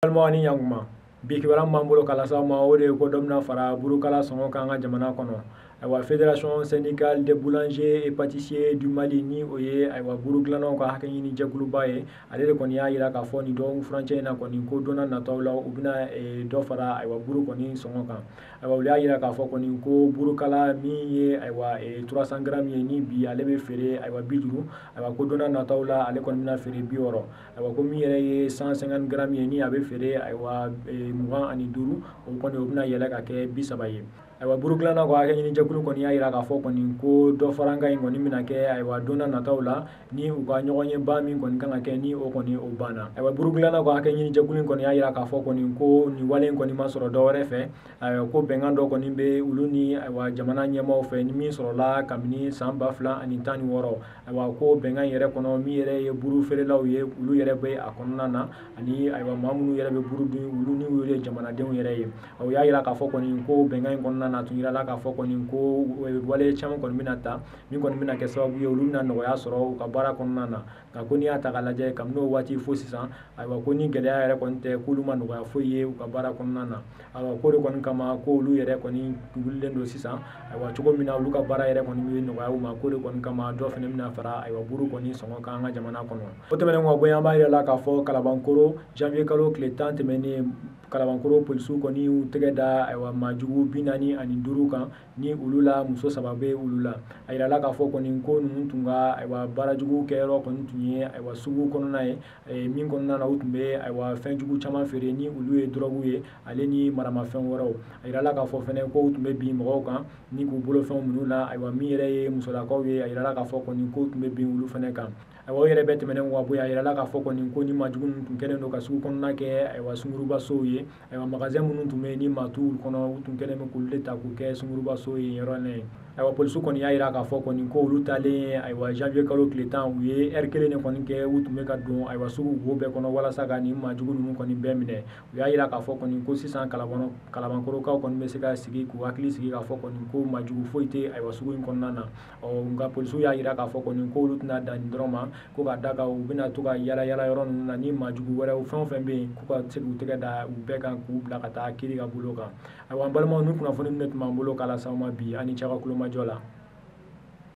Almani Yanguma, Bikibaram Mambulo Kalasa Maore, Kodomna Fara, Burukala Sonokanga Jamana Kono. La Fédération syndicale des boulangers et pâtissiers du Mali ni oye aywa buruglano ka hakani ni jagulubaye ale ko ni ayira ka foni do franche na ko ni ko dona na tawla ubina do fara aywa buru ko ni songoka aywa wala ayira ka fo ko ni ko burukala mi ye aywa 300 grammes ye ni bi ale be fere aywa bijuru aywa ko dona na tawla ale ko na fere bi oro aywa ko mi ye 150 grammes ye ni abe fere aywa mugan ani duru o ko ni ubina yela ka ke bisabaye aywa buruglana ko ake ni jakulu ko ni ayira ka fo ko ni ko do faranga ngo ni mina ke aywa dona na tawla ni u ga nyogonye ba min ko ni kan ke ni o ko ni o bana aywa buruglana ko ake ni jakulu ko ni ayira ka fo ko ni ko ni walen ko ni masoro do refe aywa ko bengando ko ni be uluni aywa jamana nyemo fe ni min soro la kamini samba fla ani tani woro aywa ko bengan yere kono mi yere ye buru fere law ye ulu yere be akonna na ani aywa mamunu yere be buru du uluni wure jamana den yere ye o ya ayira ka fo ko ni ko bengan ko na tunira la ka fo ko ni ko wale chama ko minata min ko mina ke sababu ye ulu na no ya soro ka bara ko na ka ko ni ata kala je kam no wati fo sisan aywa ko ni gele yere ko nte kuluma no ya fo ye ka bara ko na aywa ko ko kama ko ulu yere ko ni gulen do sisan aywa chugo mina ulu ka bara yere ko ni no ya ma ko ko kama do fene mina fara aywa buru ko ni songo ka nga jamana kono o temene ngo boya ba yere la ka fo kalabankoro janvier kalo kle 30 meni kalabankoro polisu ko ni tegeda aywa majugu binani ani durukan ni ulula muso sababe ulula ayira la ka fo ko ni ko nun tunga aywa barajugu kero ko tunye aywa sugu kono na min kono na utumbe aywa fenjugu chama fere ni ulu e drogu ye ale ni marama fen woro ayira la ka fo fene ko utumbe bi mo kan ni ku bolo fen munula aywa mi yere ye muso la ko ye ayira la ka fo ko ni ko utumbe bi ulu fene kan aywa yere bet menen wa boya ayira la ka fo ko ni ko ni majugu nun kene no ka sugu kono na ke aywa sunguruba so ye aywa magasin munun tume ni matu kono utun kene me kulle ta ku ke sunguruba so ye yorone aywa polisu koni yayira ka fo koni ko ulu tale aywa janvier kalo kletan u ye kele ne koni ke utume ka don aywa sugu go be kono wala saga ni majugu nun koni be mine u yayira ka fo koni ko sisan kalabankoro ka koni be se ka sigi ku hakili sigi ka fo koni ko majugu foite aywa sugu in konna na o nga polisu yayira ka fo koni ko ulu tna dan droma ko ka daga u bina to ka yala yoron na ni majugu wala u fen be ko ka se ku tege da u be kan ku bla ka ta kiri ka bulo kan aywa balma nun kuna fo ni net mambulo kala sama bi ani chaka kulo majola